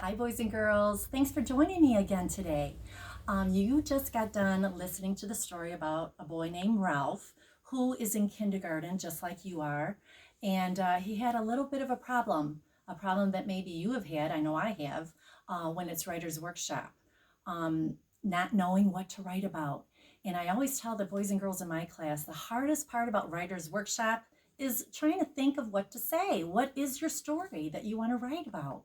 Hi, boys and girls. Thanks for joining me again today. You just got done listening to the story about a boy named Ralph who is in kindergarten just like you are. And he had a little bit of a problem that maybe you have had, I know I have, when it's writer's workshop, not knowing what to write about. And I always tell the boys and girls in my class the hardest part about writer's workshop is trying to think of what to say. What is your story that you want to write about?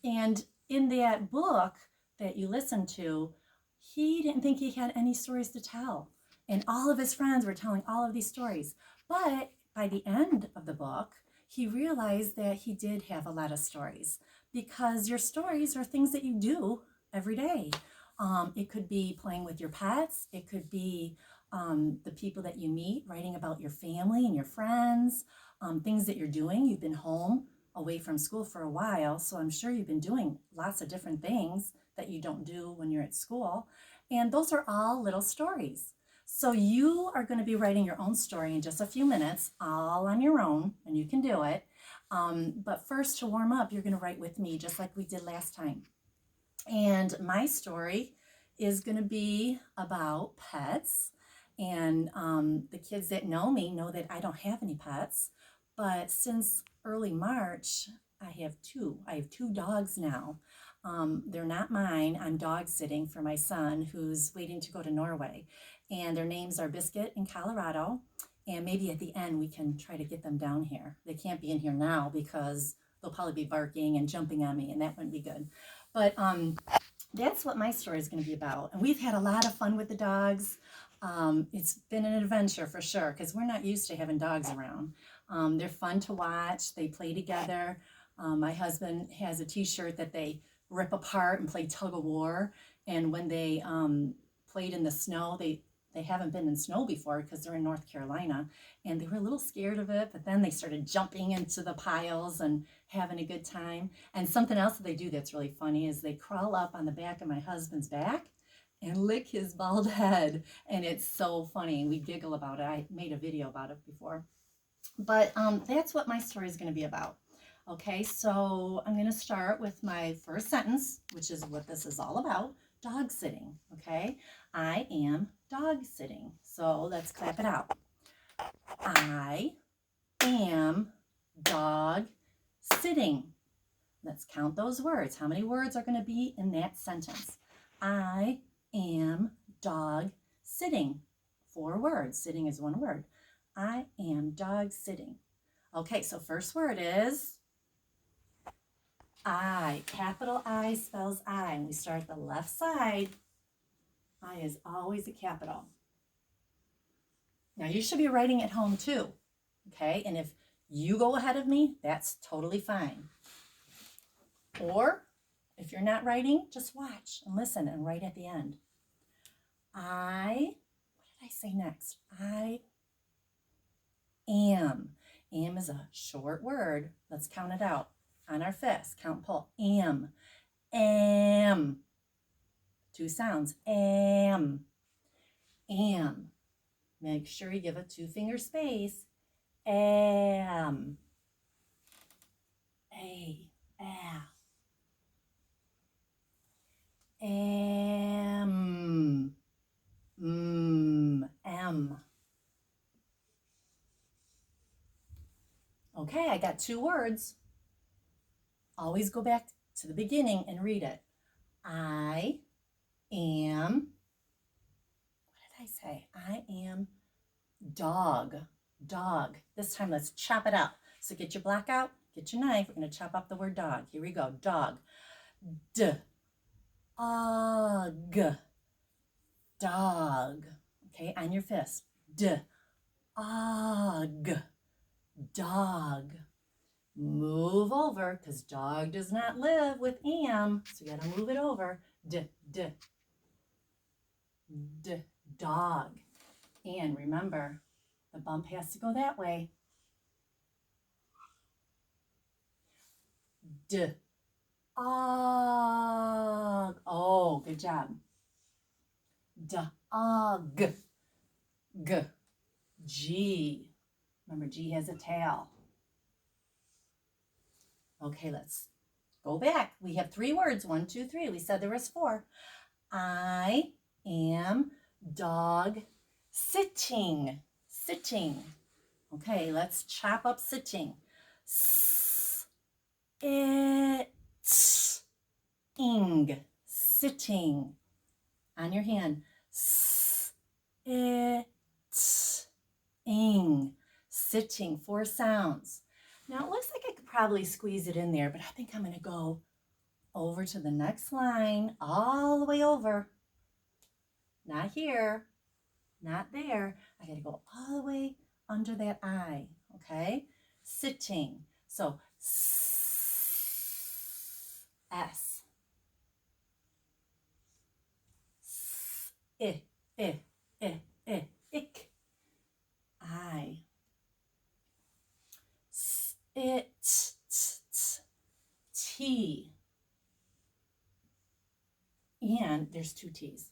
And in that book that you listened to, he didn't think he had any stories to tell. And all of his friends were telling all of these stories. But by the end of the book, he realized that he did have a lot of stories because your stories are things that you do every day. It could be playing with your pets. It could be the people that you meet, writing about your family and your friends, things that you're doing. You've been home away from school for a while, so I'm sure you've been doing lots of different things that you don't do when you're at school. And those are all little stories. So you are going to be writing your own story in just a few minutes, all on your own, and you can do it. But first, to warm up, you're going to write with me just like we did last time. And my story is going to be about pets. And the kids that know me know that I don't have any pets. But since early March, I have two. I have two dogs now. They're not mine. I'm dog sitting for my son who's waiting to go to Norway. And their names are Biscuit and Colorado. And maybe at the end we can try to get them down here. They can't be in here now because they'll probably be barking and jumping on me, and that wouldn't be good. But that's what my story is going to be about. And we've had a lot of fun with the dogs. It's been an adventure for sure because we're not used to having dogs around. They're fun to watch. They play together. My husband has a t-shirt that they rip apart and play tug of war. And when they played in the snow, they haven't been in snow before because they're in North Carolina, and they were a little scared of it, but then they started jumping into the piles and having a good time. And something else that they do that's really funny is they crawl up on the back of my husband's back and lick his bald head, and it's so funny. We giggle about it. I made a video about it before. But that's what my story is going to be about. Okay, so I'm going to start with my first sentence, which is what this is all about. Dog sitting. Okay, I am dog sitting. So let's clap it out. I am dog sitting. Let's count those words. How many words are going to be in that sentence? I am dog sitting. 4 words. Sitting is 1 word. I am dog sitting. Okay, so first word is I. Capital I spells I. And we start at the left side. I is always a capital. Now you should be writing at home too. Okay, and if you go ahead of me, that's totally fine. Or if you're not writing, just watch and listen and write at the end. What did I say next? I am. Am is a short word. Let's count it out on our fist. Count, pull. Am. Am. 2 sounds. Am. Am. Make sure you give a 2-finger space. Am. A. Am. M. Okay, I got 2 words. Always go back to the beginning and read it. I am, what did I say? I am dog. Dog. This time let's chop it up. So get your block out, get your knife. We're going to chop up the word dog. Here we go. Dog. D. Og. Dog. Okay, on your fist. D. Og. Dog. Move over because dog does not live with am. So you got to move it over. D. Dog. And remember, the bump has to go that way. D. Og. Oh, good job. Dog. G. G. Remember, G has a tail. Okay, let's Go back. We have 3 words. 1, 2, 3. We said there was 4. I am dog sitting. Sitting. Okay, let's chop up sitting. It ing. Sitting. On your hand. It ing. Sitting. 4 sounds. Now it looks like I could probably squeeze it in there, but I think I'm going to go over to the next line, all the way over. Not here, not there. I got to go all the way under that I, okay? Sitting. So, S. I, I, I, I, ick. I. It, T. And there's 2 T's.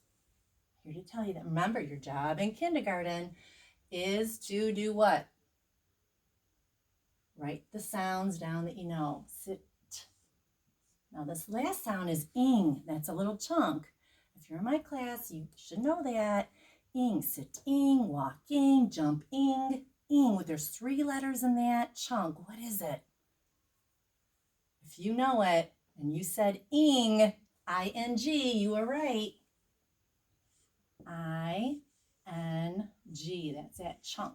Here to tell you that. Remember, your job in kindergarten is to do what? Write the sounds down that you know. Sit. Now this last sound is ing. That's a little chunk. If you're in my class, you should know that. Ing, sitting, walking, jumping, ing. There's 3 letters in that chunk. What is it? If you know it, and you said ing, I-N-G, you were right. I-N-G, that's that chunk.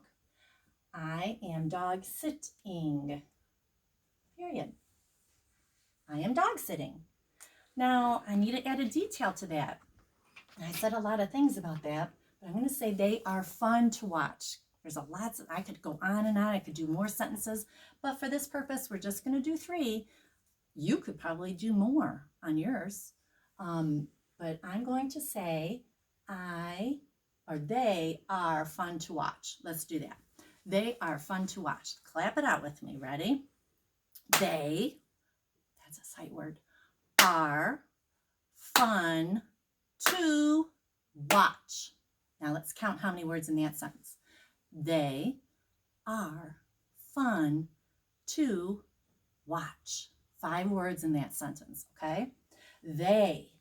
I am dog sitting. Period. I am dog sitting. Now, I need to add a detail to that. I said a lot of things about that, but I'm going to say they are fun to watch. There's a lot, I could go on and on. I could do more sentences, but for this purpose, we're just going to do 3. You could probably do more on yours, but I'm going to say they are fun to watch. Let's do that. They are fun to watch. Clap it out with me. Ready? They, that's a sight word, are fun to watch. Now let's count how many words in that sentence. They are fun to watch. 5 words in that sentence, okay? They.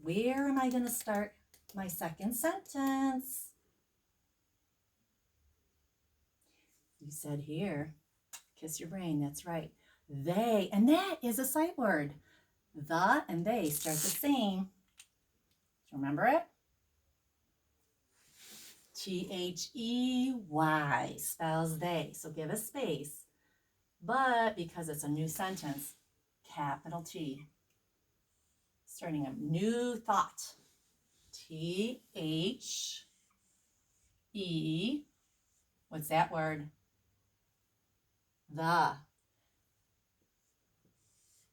Where am I going to start my second sentence? You said here. Kiss your brain, that's right. They, and that is a sight word. The and they start the same. Do you remember it? T-H-E-Y spells they. So give a space. But because it's a new sentence, capital T. Starting a new thought. T-H-E. What's that word? The.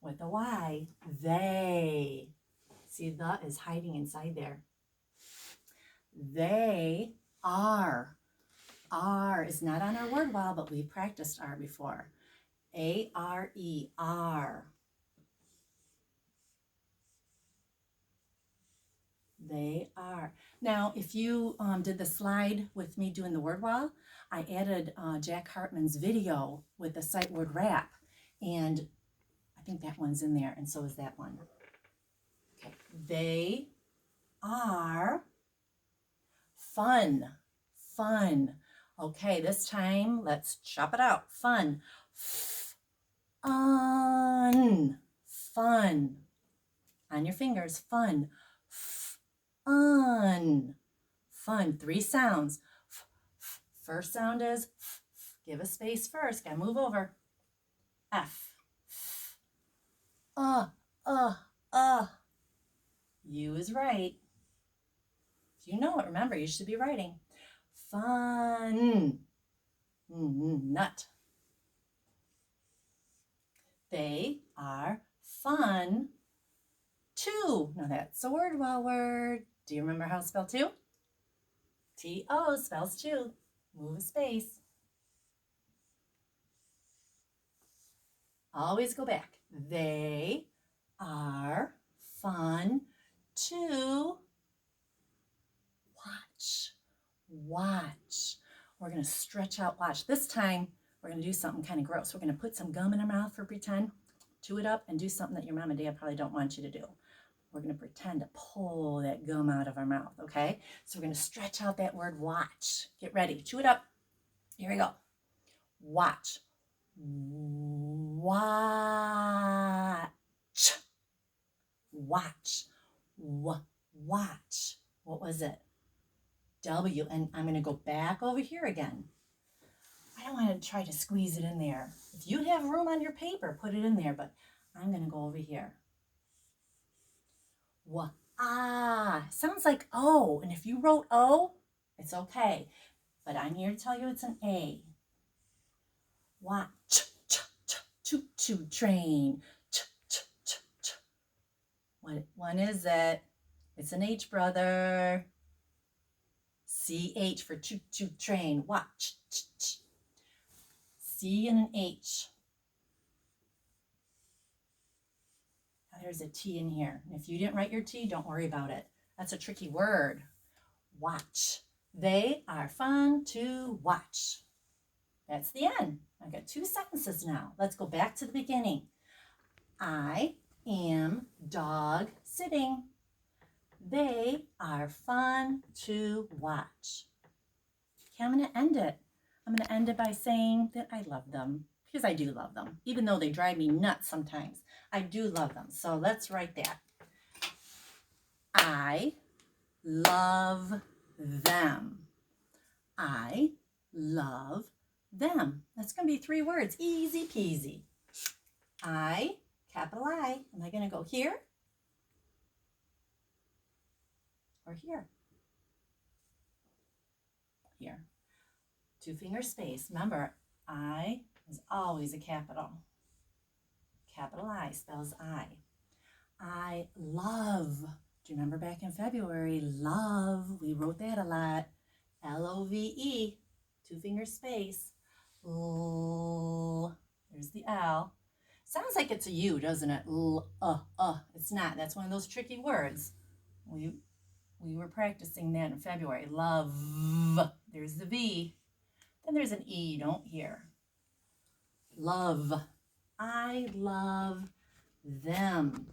With a Y. They. See, the is hiding inside there. They are. R is not on our word wall, but we practiced R before. A-R-E, R. They are. Now, if you did the slide with me doing the word wall, I added Jack Hartman's video with the sight word rap, and I think that one's in there, and so is that one. Okay. They are fun. Fun. Okay, this time, let's chop it out. Fun. Fun. Fun. On your fingers. Fun. Fun. Fun. 3 sounds. First sound is give a space first. Gotta move over. F. U is right. If you know it, remember, you should be writing. Fun. Nut. They are fun to. Now that's a word wall word. Do you remember how to spell to? T-O spells to. Move a space. Always go back. They are fun to watch. Watch. We're going to stretch out watch. This time, we're going to do something kind of gross. We're going to put some gum in our mouth for pretend. chew it up and do something that your mom and dad probably don't want you to do. We're going to pretend to pull that gum out of our mouth, okay? So we're going to stretch out that word watch. Get ready. Chew it up. Here we go. Watch. Watch. Watch. Watch. What was it? W. And I'm going to go back over here again. I don't want to try to squeeze it in there. If you have room on your paper, put it in there, but I'm going to go over here. Sounds like O. And if you wrote O, it's okay. But I'm here to tell you it's an A. Watch. Choo-choo train. What one is it? It's an H, brother. C-H for choo-choo train. Watch. C and an H. Now there's a T in here. And if you didn't write your T, don't worry about it. That's a tricky word. Watch. They are fun to watch. That's the end. I've got 2 sentences now. Let's go back to the beginning. I am dog sitting. They are fun to watch. Okay, I'm going to end it. I'm going to end it by saying that I love them, because I do love them. Even though they drive me nuts sometimes, I do love them. So let's write that. I love them. I love them. That's going to be 3 words. Easy peasy. I, capital I. Am I going to go here? Or here? Here. 2-finger space. Remember, I is always a capital. Capital I spells I. I love. Do you remember back in February? Love. We wrote that a lot. L-O-V-E. 2-finger space. L. There's the L. Sounds like it's a U, doesn't it? It's not. That's one of those tricky words. We were practicing that in February. Love. There's the V. Then there's an E you don't hear. Love. I love them.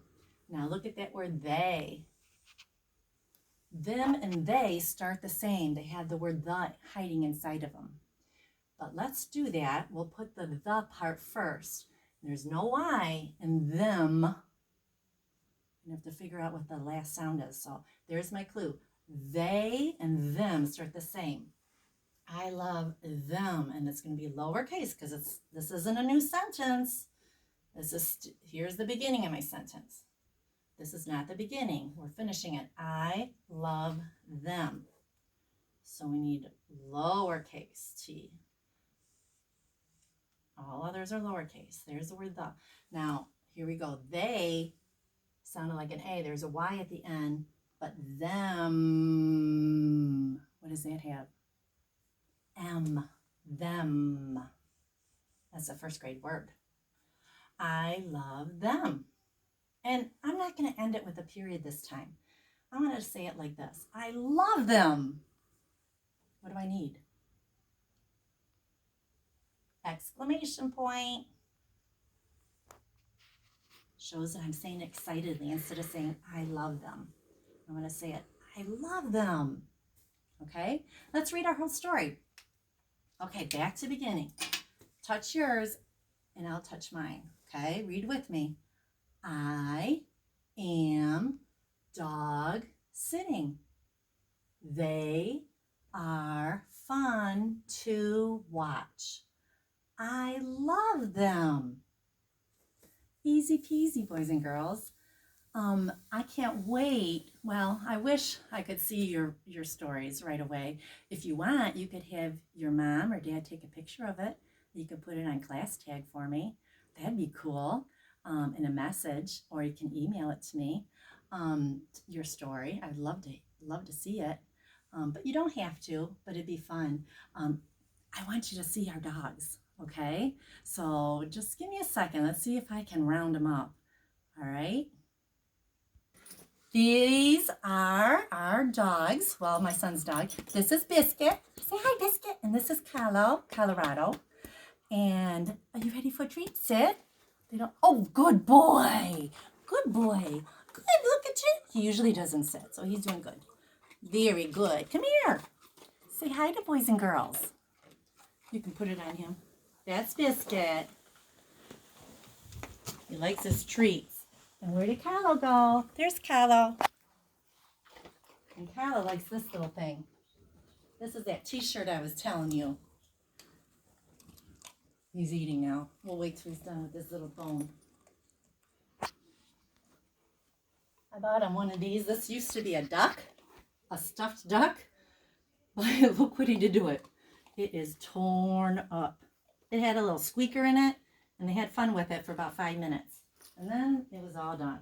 Now look at that word they. Them and they start the same. They have the word the hiding inside of them. But let's do that. We'll put the part first. There's no Y in them. You have to figure out what the last sound is. So there's my clue. They and them start the same. I love them, and it's going to be lowercase because this isn't a new sentence. Here's the beginning of my sentence. This is not the beginning. We're finishing it. I love them. So we need lowercase t. All others are lowercase. There's the word the. Now, here we go. They sounded like an A. There's a Y at the end, but them. What does that have? M. Them. That's a 1st grade word. I love them. And I'm not going to end it with a period this time. I'm going to say it like this. I love them. What do I need? Exclamation point. Shows that I'm saying excitedly instead of saying I love them. I'm going to say it. I love them. Okay? Let's read our whole story. Okay, back to beginning. Touch yours and I'll touch mine. Okay? Read with me. I am dog sitting. They are fun to watch. I love them. Easy peasy, boys and girls. I can't wait. Well, I wish I could see your stories right away. If you want, you could have your mom or dad take a picture of it. You could put it on class tag for me. That'd be cool. In a message, or you can email it to me. Your story. I'd love to see it. But you don't have to, but it'd be fun. I want you to see our dogs, okay? So just give me a second. Let's see if I can round them up. All right? These are our dogs. Well, my son's dog. This is Biscuit. Say hi, Biscuit. And this is Colorado. And are you ready for a treat? Sit. They don't. Oh, good boy. Good boy. Good. Look at you. He usually doesn't sit, so he's doing good. Very good. Come here. Say hi to boys and girls. You can put it on him. That's Biscuit. He likes his treats. And where did Carlo go? There's Carlo. And Carlo likes this little thing. This is that t-shirt I was telling you. He's eating now. We'll wait till he's done with this little bone. I bought him one of these. This used to be a duck, a stuffed duck. But look what he did to it. It is torn up. It had a little squeaker in it, and they had fun with it for about 5 minutes. And then it was all done.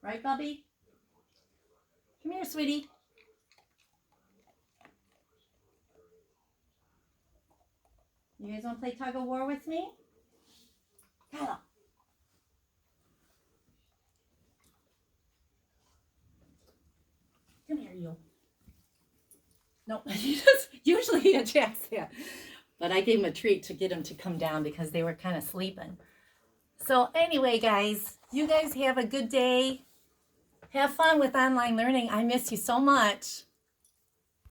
Right, Bubby? Come here, sweetie. You guys want to play tug of war with me? Kyla. Come here, you. No, usually he attacks that. But I gave him a treat to get him to come down because they were kind of sleeping. So anyway, guys, you guys have a good day. Have fun with online learning. I miss you so much.